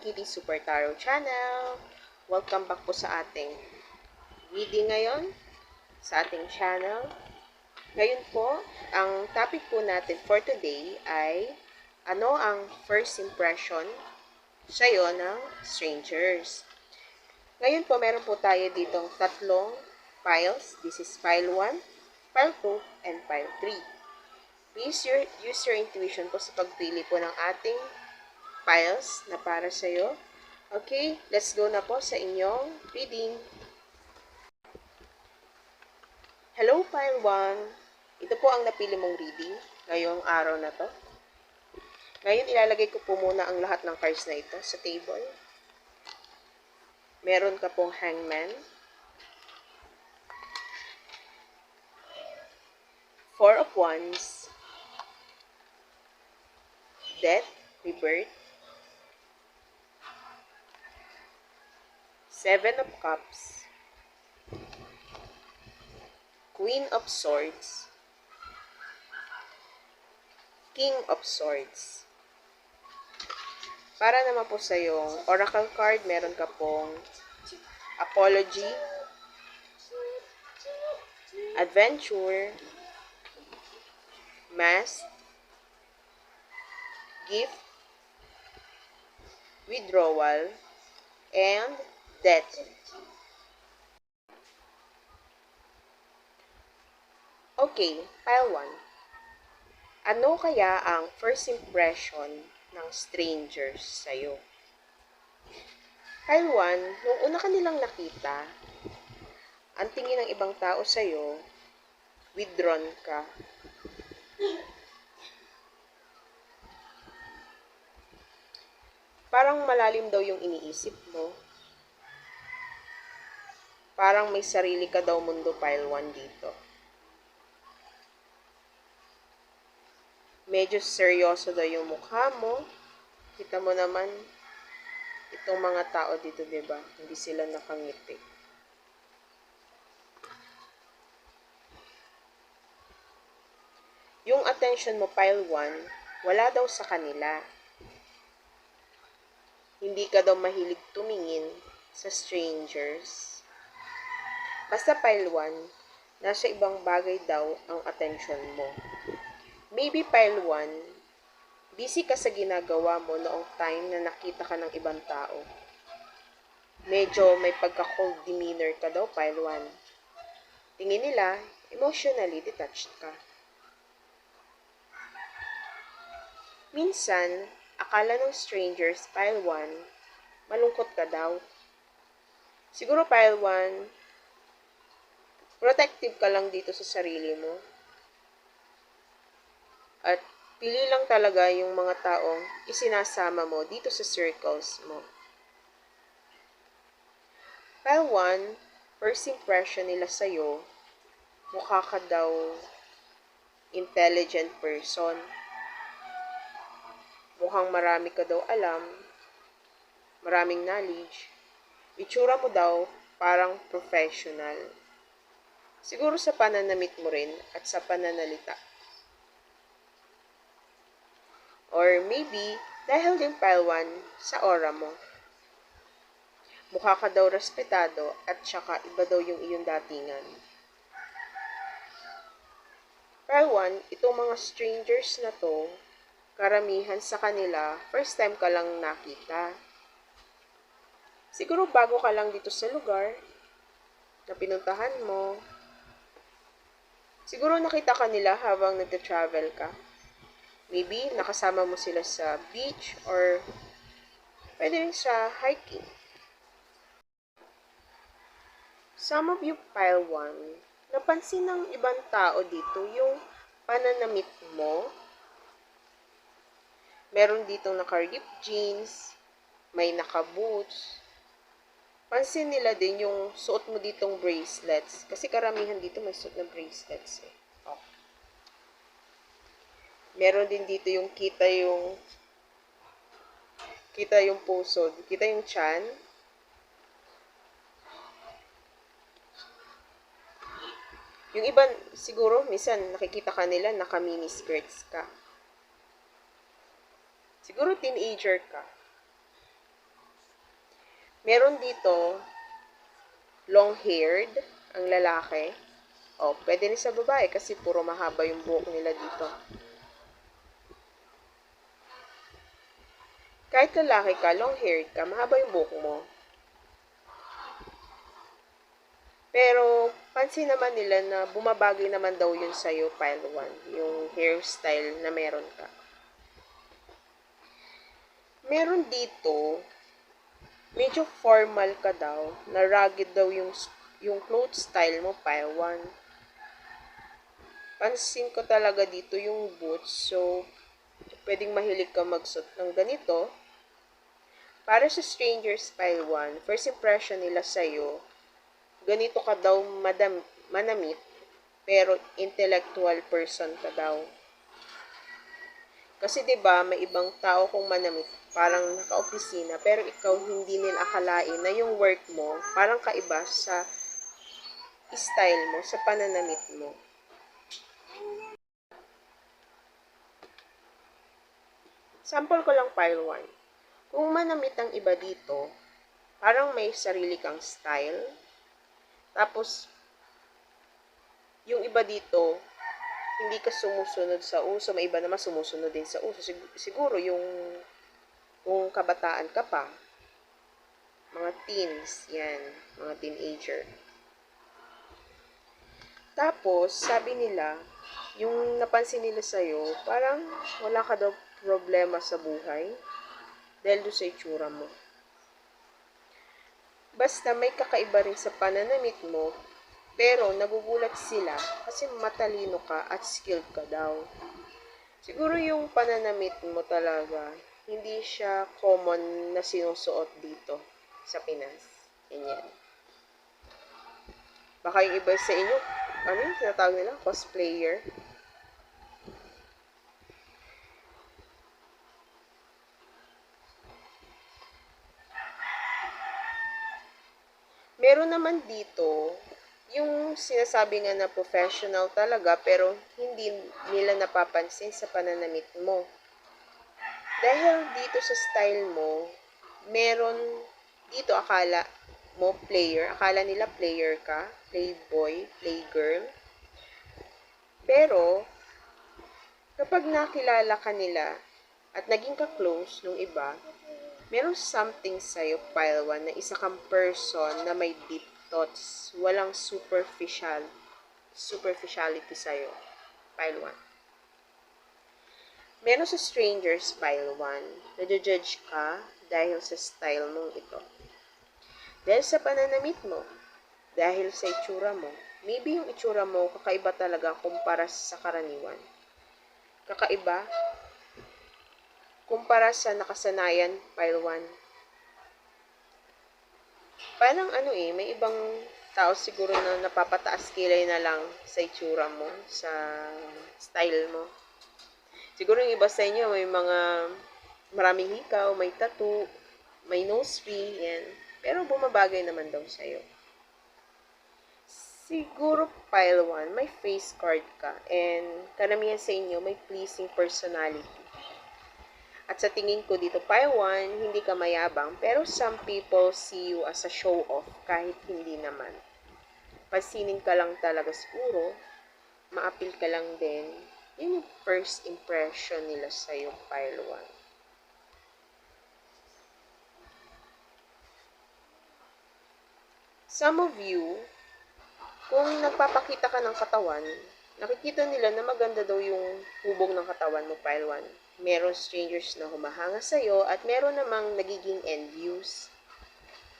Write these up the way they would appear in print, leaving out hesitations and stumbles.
Kitty Super Tarot Channel. Welcome back po sa ating reading ngayon sa ating channel. Ngayon po, ang topic po natin for today ay ano ang first impression sa'yo ng strangers. Ngayon po, meron po tayo ditong tatlong files. This is file 1, file 2, and file 3. Please use your intuition po sa pagpili po ng ating files na para sa iyo. Okay, let's go na po sa inyong reading. Hello, File 1. Ito po ang napili mong reading ngayong araw na to. Ngayon, ilalagay ko po muna ang lahat ng cards na ito sa table. Meron ka pong Hangman, Four of Wands, Death, Rebirth, Seven of Cups, Queen of Swords, King of Swords. Para naman po sa yung Oracle card, meron ka pong Apology, Adventure, Mask, Gift, Withdrawal, and Death. Okay, File 1. Ano kaya ang first impression ng strangers sa'yo? File 1, nung una ka nilang nakita, ang tingin ng ibang tao sa'yo, withdrawn ka. Parang malalim daw yung iniisip mo. Parang may sarili ka daw mundo, File 1 dito. Medyo seryoso daw yung mukha mo. Kita mo naman, itong mga tao dito, diba? Hindi sila nakangiti. Yung attention mo, File 1, wala daw sa kanila. Hindi ka daw mahilig tumingin sa strangers. Basta File 1, nasa ibang bagay daw ang attention mo. Maybe File 1, busy ka sa ginagawa mo noong time na nakita ka ng ibang tao. Medyo may pagka-cold demeanor ka daw, File 1. Tingin nila, emotionally detached ka. Minsan, akala ng strangers, File 1, malungkot ka daw. Siguro File 1, protective ka lang dito sa sarili mo. At pili lang talaga yung mga taong isinasama mo dito sa circles mo. File 1, first impression nila sa'yo, mukha ka daw intelligent person. Mukhang marami ka daw alam, maraming knowledge. Itsura mo daw parang professional. Siguro sa pananamit mo rin at sa pananalita. Or maybe, dahil din File 1 sa aura mo. Mukha ka daw respetado at saka iba daw yung iyong datingan. File 1, itong mga strangers na to, karamihan sa kanila, first time ka lang nakita. Siguro bago ka lang dito sa lugar na pinuntahan mo. Siguro nakita ka nila habang nagta-travel ka. Maybe nakasama mo sila sa beach or pwede rin sa hiking. Some of you, File 1, napansin ng ibang tao dito yung pananamit mo. Meron ditong naka-ripped jeans, may naka-boots. Pansin nila din yung suot mo ditong bracelets. Kasi karamihan dito may suot na bracelets eh. Okay. Meron din dito yung kita yung puso, kita yung chan. Yung iba, siguro, minsan nakikita ka nila naka-mini skirts ka. Siguro teenager ka. Meron dito, long-haired, ang lalaki. O, pwede rin sa babae kasi puro mahaba yung buhok nila dito. Kahit lalaki ka, long-haired ka, mahaba yung buhok mo. Pero, pansin naman nila na bumabagay naman daw yun sa'yo, pile 1, yung hairstyle na meron ka. Meron dito, medyo formal ka daw, na rugged daw yung clothes style mo, pile 1. Pansin ko talaga dito yung boots, so, pwedeng mahilig ka magsuot ng ganito. Para sa strangers, pile 1, first impression nila sa'yo, ganito ka daw manamit, pero intellectual person ka daw. Kasi 'di ba, may ibang tao kung manamit, parang naka-opisina, pero ikaw hindi nila akalain na yung work mo parang kaiba sa style mo, sa pananamit mo. Sample ko lang pile 1. Kung manamit ang iba dito, parang may sarili kang style. Tapos, yung iba dito, hindi ka sumusunod sa uso. May iba naman sumusunod din sa uso. Siguro yung kung kabataan ka pa, mga teens, yan, mga teenager. Tapos, sabi nila, yung napansin nila sa'yo, parang wala ka daw problema sa buhay dahil doon sa itsura mo. Basta may kakaiba rin sa pananamit mo, pero nagugulat sila kasi matalino ka at skilled ka daw. Siguro yung pananamit mo talaga, hindi siya common na sinusuot dito sa Pinas. Ganyan. Baka yung iba sa inyo, ano yung tinatawag nila? Cosplayer. Meron naman dito, yung sinasabi nga na professional talaga, pero hindi nila napapansin sa pananamit mo. Dahil dito sa style mo, meron dito akala mo player, akala nila player ka, playboy, playgirl. Pero, kapag nakilala ka nila at naging ka-close nung iba, meron something sa'yo, pile 1, na isa kang person na may deep thoughts. Walang superficiality sa'yo, pile 1. Meron sa strangers, pile 1, nadjudge ka dahil sa style mong ito. Dahil sa pananamit mo, dahil sa itsura mo. Maybe yung itsura mo, kakaiba talaga kumpara sa karaniwan. Kakaiba kumpara sa nakasanayan, pile 1. Parang may ibang tao siguro na napapataas kilay na lang sa itsura mo, sa style mo. Siguro yung iba sa inyo, may mga maraming hikaw, may tattoo, may nose ring, yan. Pero bumabagay naman daw sa'yo. Siguro pile 1, may face card ka, and karamihan sa inyo may pleasing personality. At sa tingin ko dito, pile 1, hindi ka mayabang, pero some people see you as a show-off kahit hindi naman. Pansinin ka lang talaga siguro, maapil ka lang din. Yun yung first impression nila sa'yo, pile 1. Some of you, kung nagpapakita ka ng katawan, nakikita nila na maganda daw yung hubog ng katawan mo, pile 1. Meron strangers na humahanga sa'yo at meron namang nagiging envious.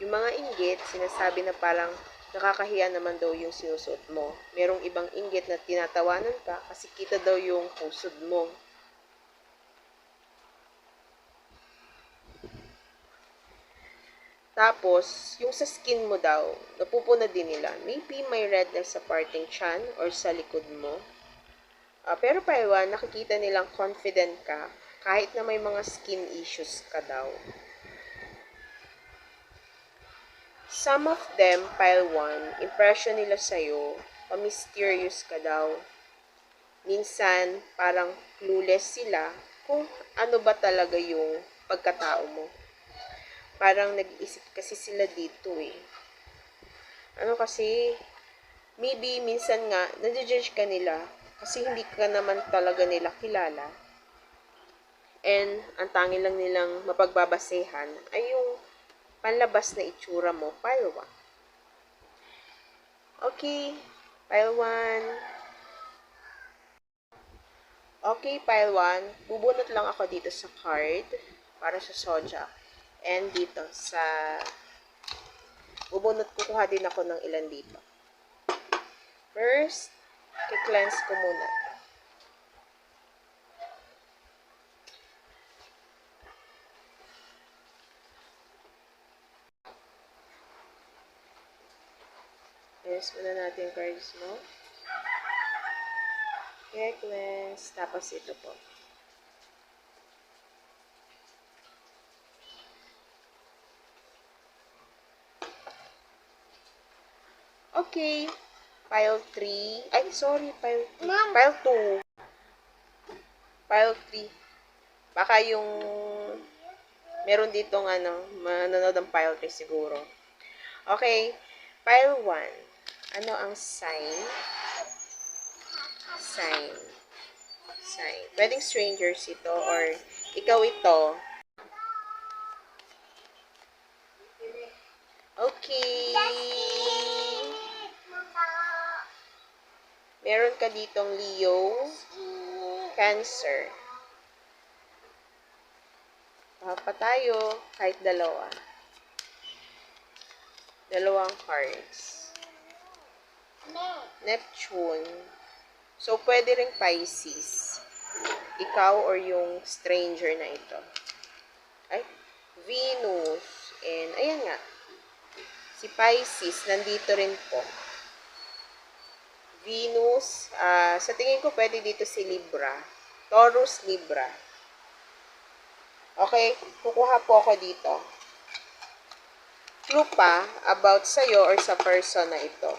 Yung mga inggit, sinasabi na parang nakakahiya naman daw yung sinusuot mo. Merong ibang inggit na tinatawanan ka kasi kita daw yung pusod mo. Tapos, yung sa skin mo daw, napupuna din nila. Maybe may redness sa parting chan or sa likod mo. Pero paiwan, nakikita nilang confident ka kahit na may mga skin issues ka daw. Some of them, pile 1, impression nila sa'yo, pa-mysterious ka daw. Minsan, parang clueless sila kung ano ba talaga yung pagkatao mo. parang nag-iisip kasi sila dito eh. Ano kasi, maybe minsan nga, nadjudge ka nila kasi hindi ka naman talaga nila kilala. And ang tangi lang nilang mapagbabasehan ay yung panlabas na itsura mo, pile 1. Okay, pile 1. Okay, pile 1. Bubunot lang ako dito sa card para sa Zodiac. And dito sa bubunot, kukuha din ako ng ilan dito. First, i-cleanse ko muna. Cleanse muna natin yung cards mo. Okay, cleanse. Tapos ito po. Okay. Pile 3. Ay, sorry. Pile 3. Pile 2. Pile 3. Baka yung meron ditong manonood ng pile 3 siguro. Okay. Pile 1. Ano ang sign? Sign. Pwedeng strangers ito or ikaw ito. Okay. Meron ka ditong Leo, Cancer. Pa tayo kahit dalawa. Dalawang cards. Neptune. So, pwede ring Pisces. Ikaw or yung stranger na ito. Ay, Venus. And, ayan nga. Si Pisces, nandito rin po. Venus, sa tingin ko pwede dito si Libra. Taurus, Libra. Okay, kukuha po ako dito. Clue pa about sa'yo or sa person na ito.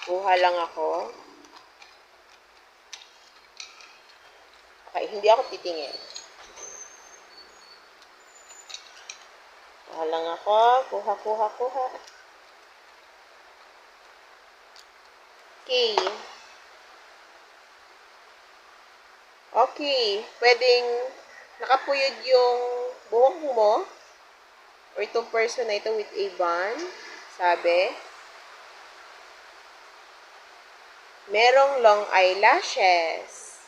Kuha lang ako. Okay, hindi ako titingin. Kuha lang ako. Kuha. Okay. Okay. Pwedeng nakapuyod yung buhok mo or itong person na ito with a bun. Sabi. Merong long eyelashes.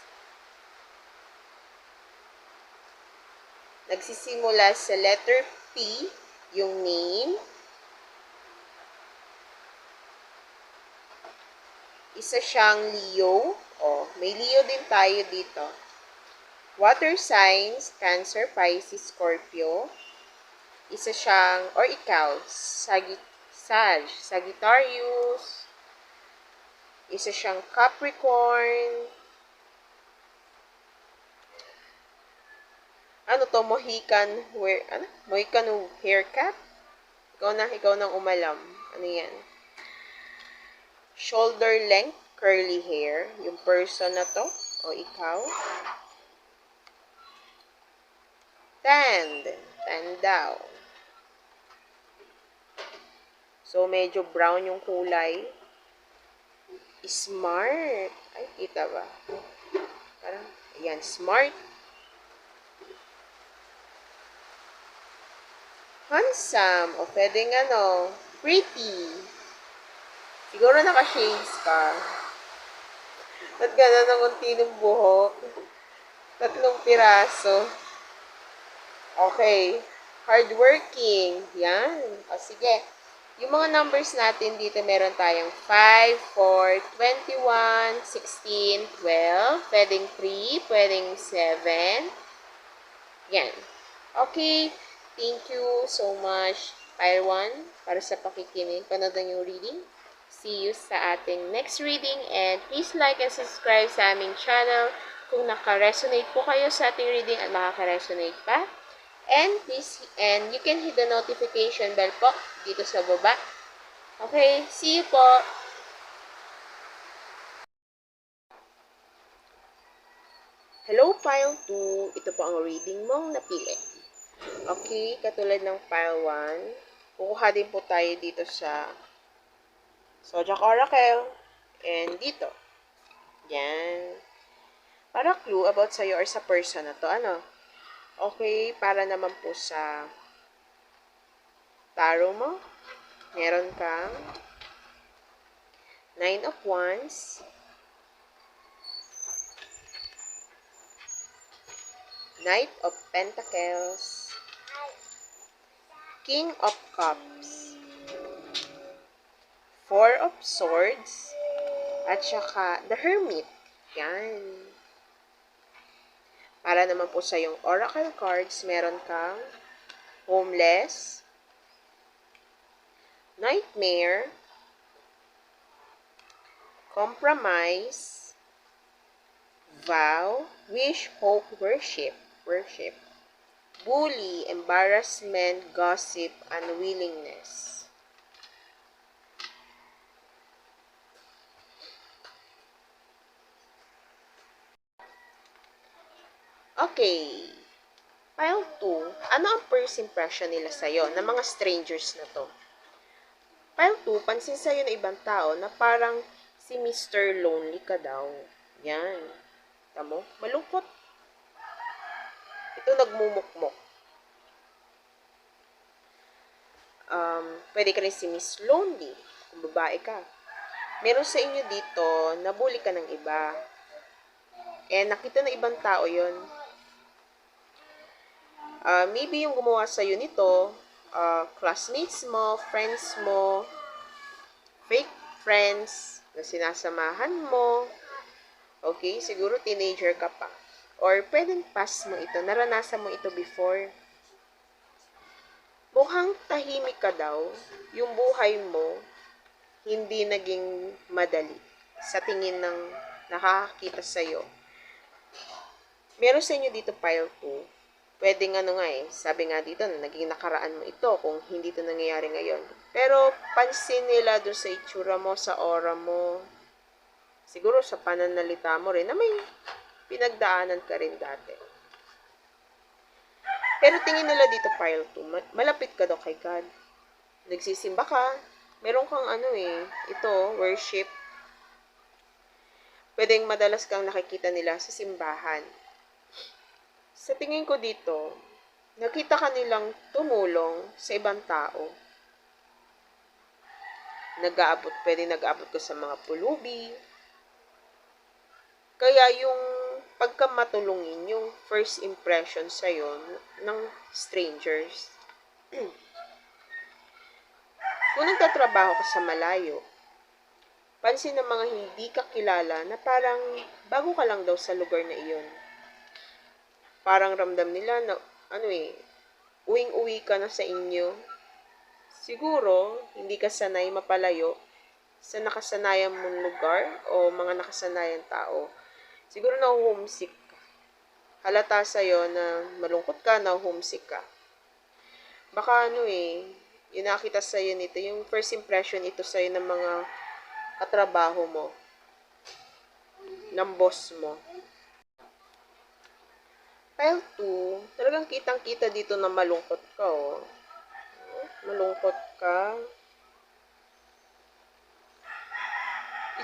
Nagsisimula sa letter P, yung name. Isa siyang Leo. Oh, may Leo din tayo dito. Water signs, Cancer, Pisces, Scorpio. Isa siyang, or ikaw, Sagittarius. Isa siyang Capricorn. Ano to, Mohican haircut? Ikaw nang umalam. Ano yan? Shoulder length, curly hair. Yung person na to, o ikaw. Tan daw. So, medyo brown yung kulay. Smart. Ay, kita ba? Parang, ayan, smart. Handsome. O, pwedeng pretty. Siguro naka-shades ka. Ba't gano'n ang unti ng buhok? 3 piraso. Okay. Hardworking. Yan. O, sige. Yung mga numbers natin dito, meron tayong 5, 4, 21, 16, 12. Pwedeng 3, pwedeng 7. Yan. Okay. Thank you so much, Pile 1, para sa pakikinig. Panoodin yung reading. See you sa ating next reading. And please like and subscribe sa aming channel kung naka-resonate po kayo sa ating reading at makaka-resonate pa. And you can hit the notification bell po dito sa baba. Okay, see you po. Hello, Pile 2. Ito po ang reading mong napili. Okay, katulad ng file 1, kukuha din po tayo dito sa Zodiac Oracle and dito. Yan. Para clue about sa'yo or sa person na to. Ano? Okay, para naman po sa tarot mo, meron kang Nine of Wands, Knight of Pentacles, King of Cups, Four of Swords, at saka The Hermit. Yan. Para naman po sa yung oracle cards, meron kang Homeless, Nightmare, Compromise, Vow, Wish, Hope, Worship, Bully, Embarrassment, Gossip, Unwillingness. Okay. Pile 2, ano ang first impression nila sa'yo ng mga strangers na to? Pile 2, pansin sa'yo na ibang tao na parang si Mr. Lonely ka daw. Yan. Tamo? Malungkot. Ito nagmumukmok. Pwede ka rin si Miss Lonely kung babae ka. Meron sa inyo dito, nabully ka ng iba. Nakita ng ibang tao yon. Maybe yung gumawa sa'yo nito, classmates mo, friends mo, fake friends na sinasamahan mo. Okay, siguro teenager ka pa. Or pwedeng past mo ito, naranasan mo ito before. Mukhang tahimik ka daw, yung buhay mo, hindi naging madali sa tingin ng nakakakita sa'yo. Meron sa inyo dito pile 2. Pwedeng ano nga sabi nga dito, naging nakaraan mo ito kung hindi ito nangyayari ngayon. Pero pansin nila doon sa itsura mo, sa aura mo, siguro sa pananalita mo rin na may pinagdaanan ka rin dati. Pero tingin nila dito pile 2, malapit ka daw kay God. Nagsisimba ka, meron kang ito, worship. Pwedeng madalas kang nakikita nila sa simbahan. Sa tingin ko dito, nakita ka nilang tumulong sa ibang tao. Pwede nag-aabot ka sa mga pulubi. Kaya yung pagkamatulungin, yung first impression sa'yo ng strangers. Kung nagtatrabaho ka sa malayo, pansin ng mga hindi ka kilala na parang bago ka lang daw sa lugar na iyon. Parang ramdam nila na, uwing-uwi ka na sa inyo. Siguro, hindi ka sanay mapalayo sa nakasanayan mong lugar o mga nakasanayan tao. Siguro na-homesick ka. Halata sa'yo na malungkot ka, na-homesick ka. Baka yung nakita sa'yo nito, yung first impression ito sa'yo ng mga katrabaho mo, ng boss mo. Pile 2, talagang kitang-kita dito na malungkot ka, Malungkot ka.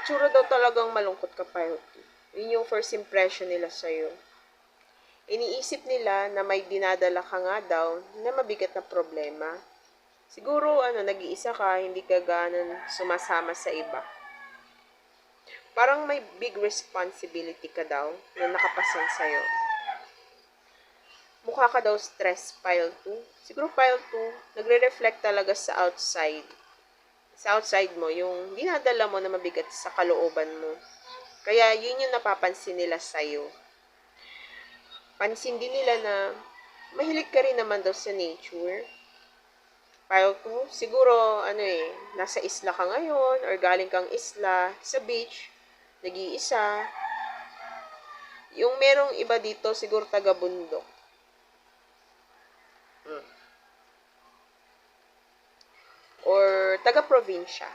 Itsura daw talagang malungkot ka, Pile 2. Yun yung first impression nila sa'yo. Iniisip nila na may dinadala ka nga daw na mabigat na problema. Siguro, nag-iisa ka, hindi ka ganon sumasama sa iba. Parang may big responsibility ka daw na nakapasan sa'yo. Mukha ka daw stress, Pile 2. Siguro Pile 2, nagre-reflect talaga sa outside. Sa outside mo, yung dinadala mo na mabigat sa kalooban mo. Kaya yun yung napapansin nila sa'yo. Pansin din nila na mahilig ka rin naman daw sa nature. Pile 2, siguro, nasa isla ka ngayon, or galing kang isla, sa beach, nag-iisa. Yung merong iba dito, siguro taga-bundok. Or taga-probinsya.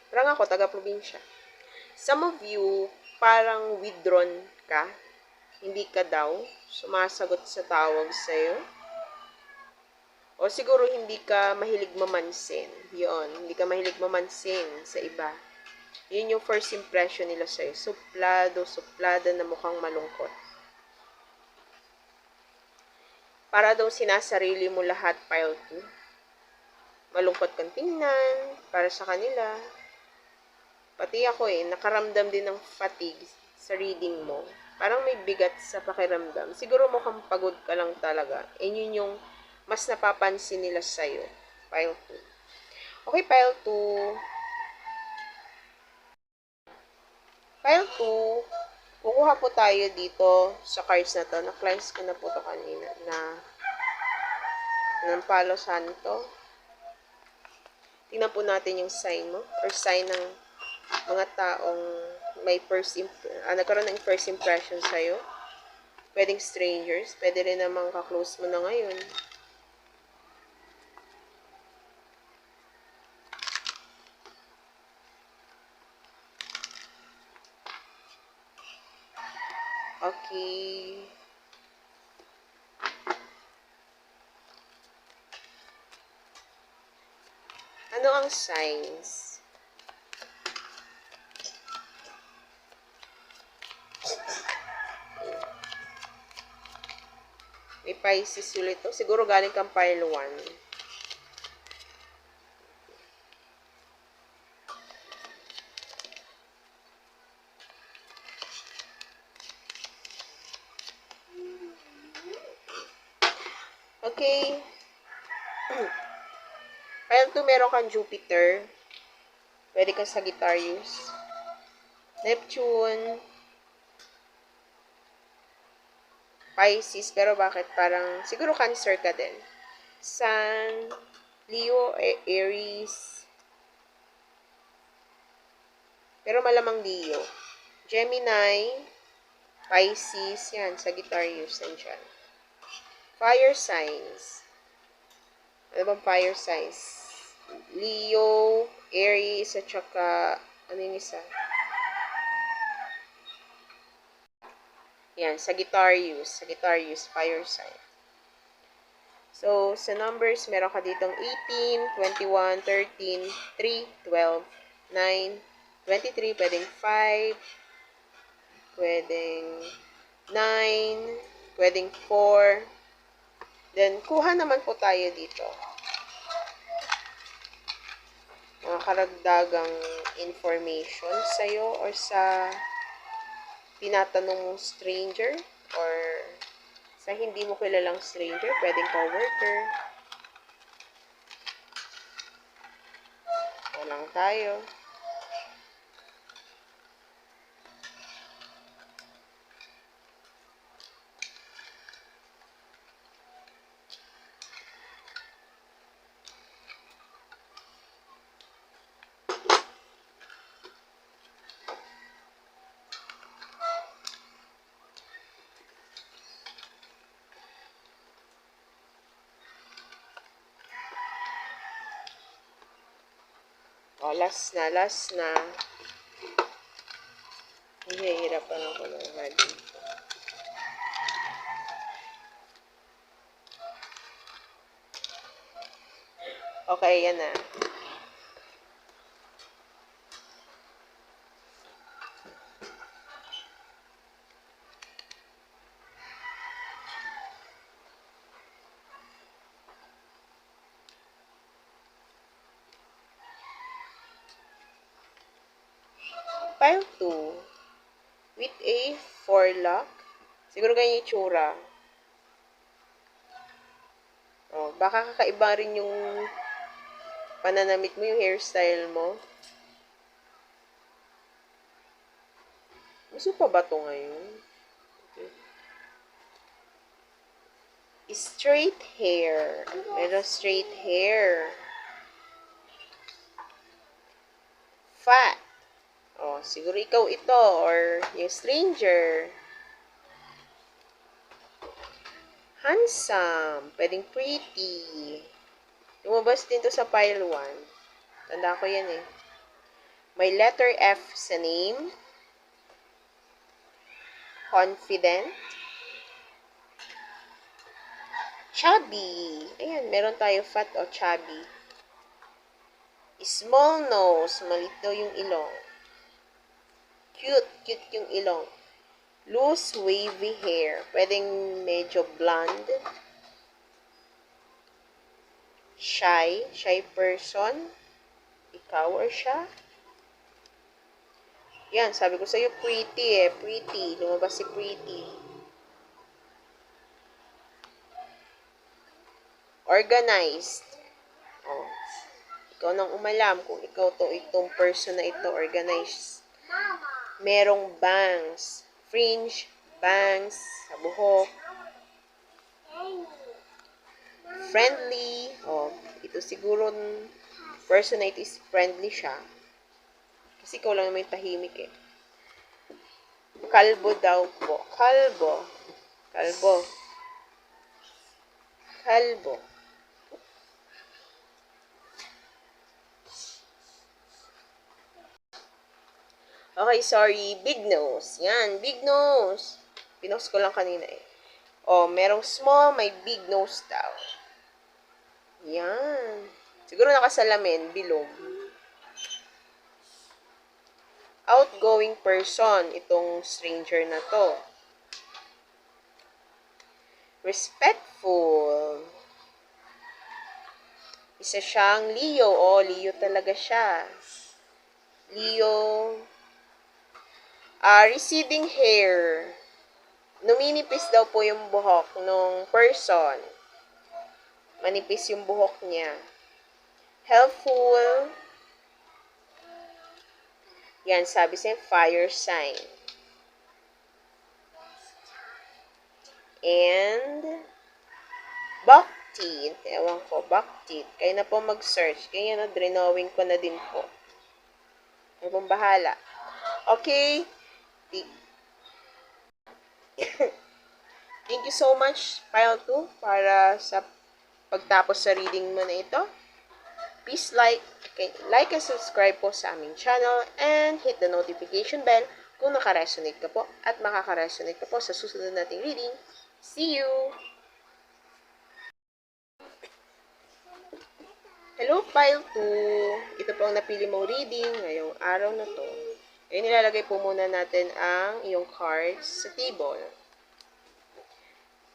Parang ako, taga-probinsya. Some of you, parang withdrawn ka. hindi ka daw sumasagot sa tawag sa'yo. O siguro hindi ka mahilig mamansin. Yun, hindi ka mahilig mamansin sa iba. Yun yung first impression nila sa'yo. Suplada na mukhang malungkot. Para daw sinasarili mo lahat, pile 2. Malungkot kang tingnan, para sa kanila. Pati ako nakaramdam din ng fatigue sa reading mo. Parang may bigat sa pakiramdam. Siguro mukhang pagod ka lang talaga. Yun yung mas napapansin nila sa'yo. Pile 2. Okay, pile 2. Pile 2, kukuha po tayo dito sa cards na to. Na-cleanse ko na po to kanina ng Palo Santo. Tingnan po natin yung sign mo or sign ng mga taong may nagkaroon ng first impression sa'yo. Pwedeng strangers, pwede rin namang ka-close mo na ngayon. Okay. Ano ang signs? May Pisces ulit to. Siguro galing kang pile 1. Okay. Pile 2, meron kang Jupiter. Pwede kang Sagittarius. Neptune. Pisces. Pero bakit? Parang, siguro Cancer ka din. Sun. Leo, Aries. Pero malamang Leo. Gemini. Pisces. Yan, Sagittarius. Nandiyan. Fire signs. Ano bang fire signs? Leo, Aries, at saka, ano yung isa? Yan, Sagittarius, fire sign. So, sa numbers, meron ka ditong 18, 21, 13, 3, 12, 9, 23, pwedeng 5, pwedeng 9, pwedeng 4, then, kuha naman po tayo dito. Mga karagdagang information sa'yo or sa tinatanong mong stranger or sa hindi mo kilalang stranger, pwedeng coworker. Walang tayo. O, last na. Hihirapan ako ng hadi. Okay, yan na. Pile 2, with a forelock. Siguro ganyan yung tsura. O, baka kakaiba rin yung pananamit mo, yung hairstyle mo. Gusto pa ba ito ngayon? Okay. Straight hair. Meron straight hair. Fat. O, siguro ikaw ito or yung stranger. Handsome. Pwedeng pretty. Lumabas din to sa pile 1. Tanda ko yan eh. May letter F sa name. confident, chubby. Ayan, meron tayo fat o chubby. Small nose, maliit daw yung ilong. Cute, cute yung ilong. Loose, wavy hair. Pwedeng medyo blonde. Shy, shy person. Ikaw or siya? Yan, sabi ko sa'yo, pretty eh. Pretty. Lumabas si pretty. Organized. Oh. Ikaw nang umalam kung itong person na ito, organized. Merong bangs. Fringe, bangs, sa buhok. Friendly. Oh, ito siguro, person na ito is friendly siya. Kasi ikaw lang naman yung tahimik eh. Kalbo daw po. Kalbo. Kalbo. Kalbo. Okay, sorry. Big nose. Yan, big nose. Pinost ko lang kanina eh. Oh, merong small, may big nose daw. Yan. Siguro nakasalamin, bilog. Outgoing person, itong stranger na to. Respectful. Isa siyang Leo. Oh, Leo talaga siya. Leo. Receding hair. Numinipis daw po yung buhok nung person. Manipis yung buhok niya. Helpful. Yan, sabi siya, fire sign. And, Bhakti. Ewan ko, Bhakti. Kaya na po mag-search. Kaya na, drenowing ko na din po. Ay pong bahala. Okay. Thank you so much, Pile 2, para sa pagtapos sa reading mo na ito. Please like and subscribe po sa aming channel and hit the notification bell kung nakaresonate ka po at makakaresonate ka po sa susunod nating reading. See you! Hello, Pile 2! Ito po ang napili mong reading ngayong araw na to. Ngayon, nilalagay po muna natin ang iyong cards sa table.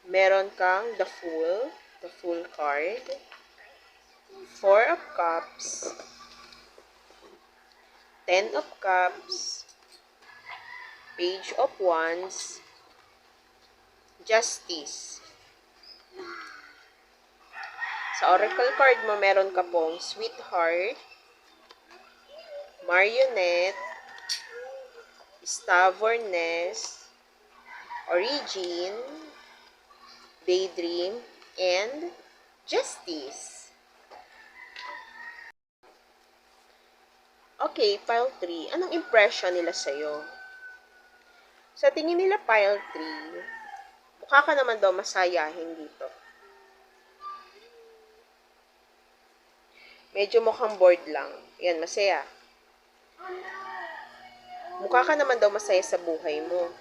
Meron kang the Fool card, 4 of Cups, 10 of Cups, Page of Wands, Justice. Sa Oracle card mo, meron ka pong Sweetheart, Marionette, Stubbornness, Origin, Daydream, and Justice. Okay, Pile 3. Anong impression nila sa'yo? Sa tingin nila, Pile 3, mukha ka naman daw masayahin dito. Medyo mukhang bored lang. Yan, masaya. Mukha ka naman daw masaya sa buhay mo.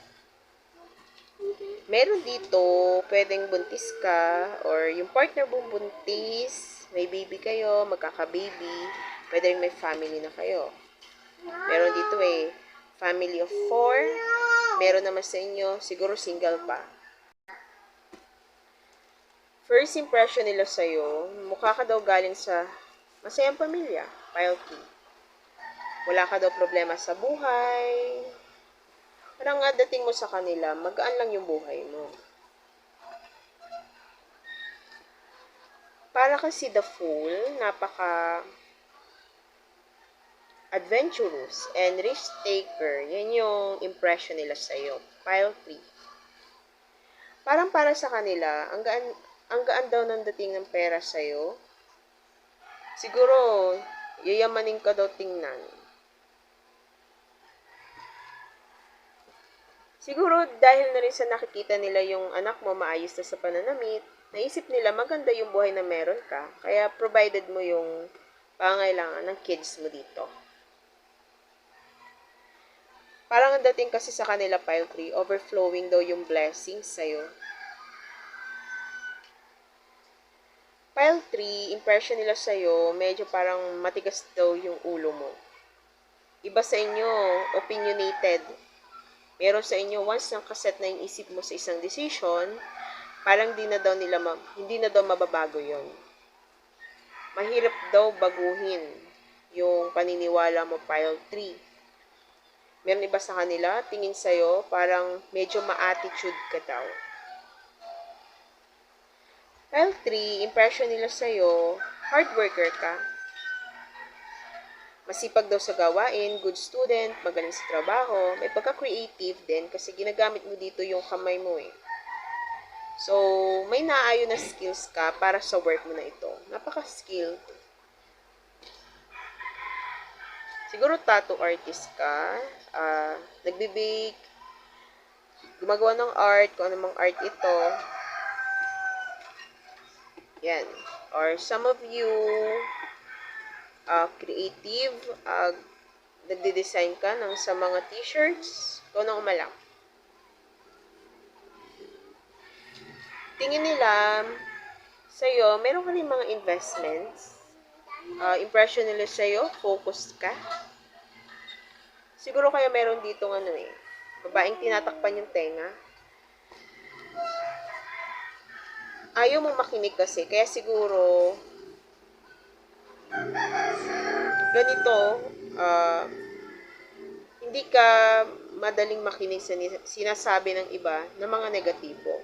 Meron dito, pwedeng buntis ka, or yung partner mong buntis, may baby kayo, magkaka-baby, pwede rin may family na kayo. Meron dito family of 4, meron naman sa inyo, siguro single pa. First impression nila sa'yo, mukha ka daw galing sa masayang pamilya, Pile 2. Wala ka daw problema sa buhay. Parang nga dating mo sa kanila, magaan lang yung buhay mo. Para kasi the Fool, napaka adventurous and risk taker. Yan yung impression nila sa'yo. Pile 3. Parang para sa kanila, ang gaan daw ng dating ng pera sa'yo. Siguro, yayamanin ka daw tingnan. Siguro, dahil na rin sa nakikita nila yung anak mo maayos na sa pananamit, naisip nila maganda yung buhay na meron ka, kaya provided mo yung pangailangan ng kids mo dito. Parang ang dating kasi sa kanila, pile 3, overflowing daw yung blessings sa'yo. Pile 3, impression nila sa'yo, medyo parang matigas daw yung ulo mo. Iba sa inyo, opinionated. Meron sa inyo, once nang kaset na yung isip mo sa isang decision, parang hindi na daw mababago yon. Mahirap daw baguhin yung paniniwala mo, pile 3. Meron iba sa kanila, tingin sa'yo, parang medyo ma-attitude ka daw. Pile 3, impression nila sa'yo, hard worker ka. Masipag daw sa gawain, good student, magaling sa trabaho, may pagka-creative din kasi ginagamit mo dito yung kamay mo eh. So, may naayon na skills ka para sa work mo na ito. Napaka-skilled. Siguro tattoo artist ka, nagbe-bake, gumagawa ng art, kung anumang art ito. Yan. Or some of you, creative, nagde-design ka ng sa mga t-shirts, kung anong umalang. Tingin nila sa'yo, meron ka rin mga investments. Impression nila sa'yo, focused ka. Siguro kaya meron dito babaeng tinatakpan yung tenga. Ayaw mong makinig kasi, kaya siguro ganito, hindi ka madaling makinig sa sinasabi ng iba na mga negatibo.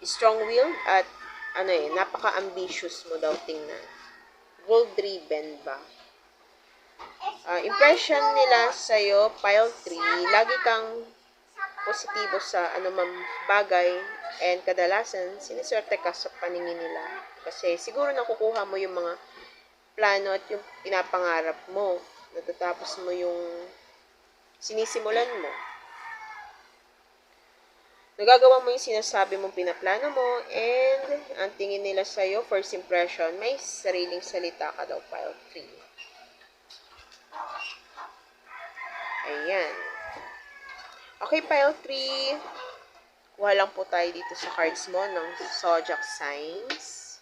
Strong-willed at napaka-ambitious mo daw tingnan. Goal-driven ba? Impression nila sa'yo, pile 3, lagi kang positibo sa anumang bagay and kadalasan, siniswerte ka sa paningin nila. Kasi siguro nakukuha mo yung mga plano at yung pinapangarap mo. Natatapos mo yung sinisimulan mo. Nagagawa mo yung sinasabi mong pinaplano mo, and ang tingin nila sa'yo, first impression, may sariling salita ka daw, pile 3. Ayan. Okay, pile 3. Kuha lang po tayo dito sa cards mo ng zodiac signs.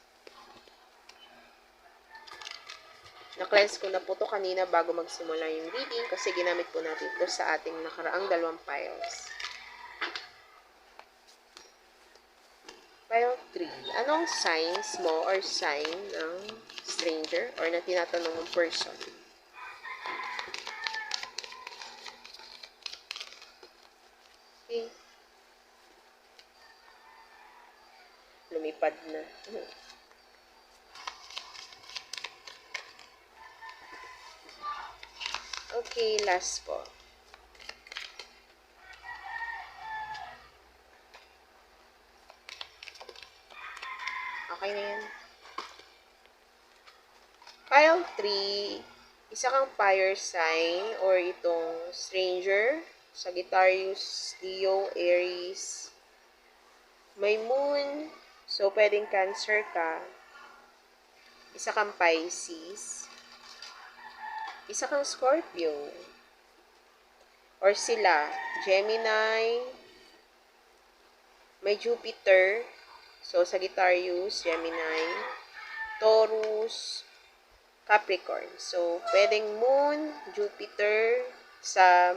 Na-cleanse ko na po to kanina bago magsimula yung reading kasi ginamit po natin ito sa ating nakaraang 2 piles. Pile 3. Anong signs mo or sign ng stranger or na tinatanong ng person? Okay. Lumipad na. Okay, last po. Okay na yan. Pile 3, isa kang fire sign or itong stranger, Sagittarius, Leo, Aries. May moon, so pwedeng Cancer ka. Isa kang Pisces. Isa kang Scorpio. Or sila, Gemini. May Jupiter. So, Sagittarius, Gemini, Taurus, Capricorn. So, pwedeng Moon, Jupiter sa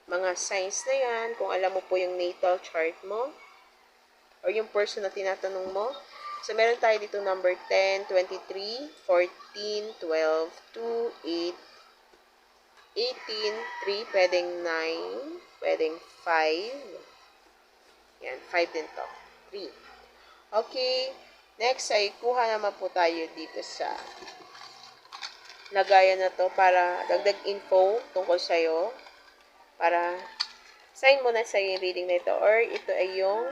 mga signs na yan. Kung alam mo po yung natal chart mo or yung person na tinatanong mo. So, meron tayo dito number 10, 23, 14, 12, 2, 8, 18, 3, pwedeng 9, pwedeng 5. Yan, 5 din to. 3. Okay, next ay kuha naman po tayo dito sa lagayan na to para dagdag info tungkol sa'yo. Para sign mo na sa yung reading na ito or ito ay yung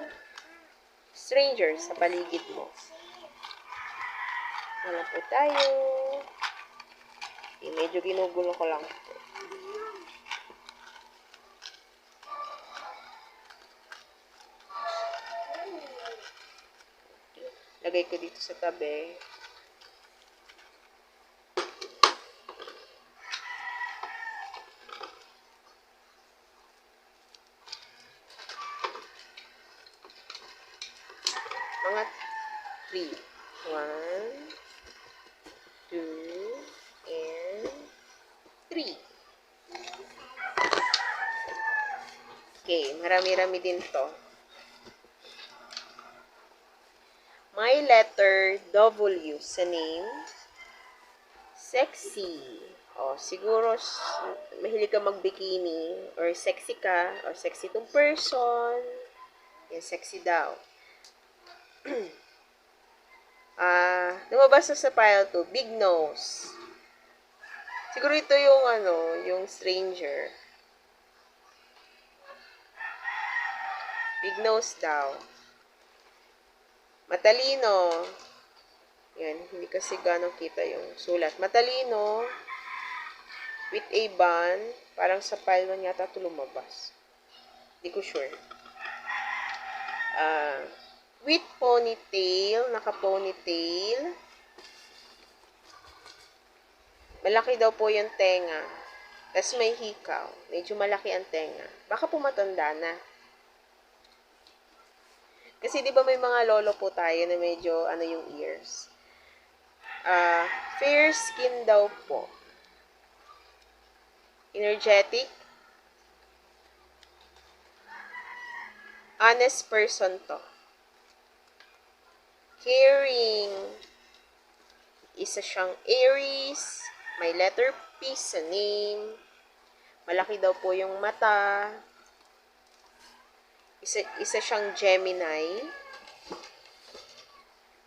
stranger sa paligid mo. Wala po tayo. Okay, medyo ginugulo ko lang. Lagay ko dito sa tabi. 3. 1, 2, and 3. Okay, marami-rami din to. My letter W sa name, sexy. O, siguro, mahilig ka mag-bikini, or sexy ka, or sexy tong person. Yan, sexy daw. Lumabas na sa pile to, big nose. Siguro ito yung, yung stranger. Big nose daw. Matalino. Yan, hindi kasi gano'ng kita yung sulat. Matalino, with a bun, parang sa pile 1 yata ito lumabas. Hindi ko sure. With ponytail, naka-ponytail. Malaki daw po yung tenga. Tapos may hikaw. Medyo malaki ang tenga. Baka po matanda na. Kasi di ba may mga lolo po tayo na medyo yung ears. Fair skin daw po. Energetic. Honest person to. Caring. Isa siyang Aries. May letter P sa name. Malaki daw po yung mata. Isa siyang Gemini.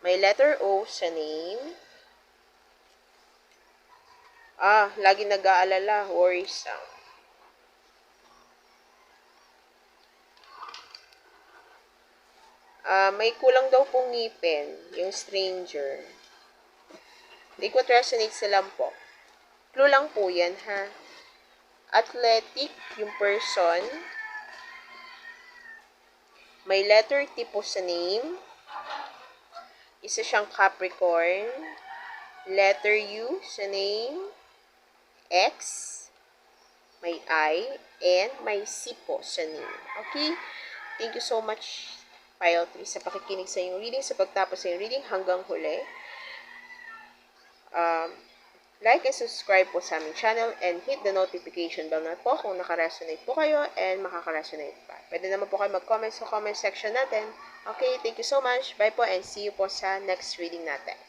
May letter O sa name. Lagi nag-aalala. Worrisome. May kulang daw pong ngipin. Yung stranger. Hindi ko resonate sila po. Clue lang po yan, ha? Athletic yung person. May letter T po sa name. Isa siyang Capricorn. Letter U sa name. X. May I. And may C po sa name. Okay? Thank you so much, Pile 3, sa pakikinig sa iyong reading, sa pagtapos sa iyong reading hanggang huli. Like and subscribe po sa aming channel and hit the notification bell na po kung nakaresonate po kayo and makakaresonate pa. Pwede naman po kayo mag-comment sa comment section natin. Okay, thank you so much. Bye po and see you po sa next reading natin.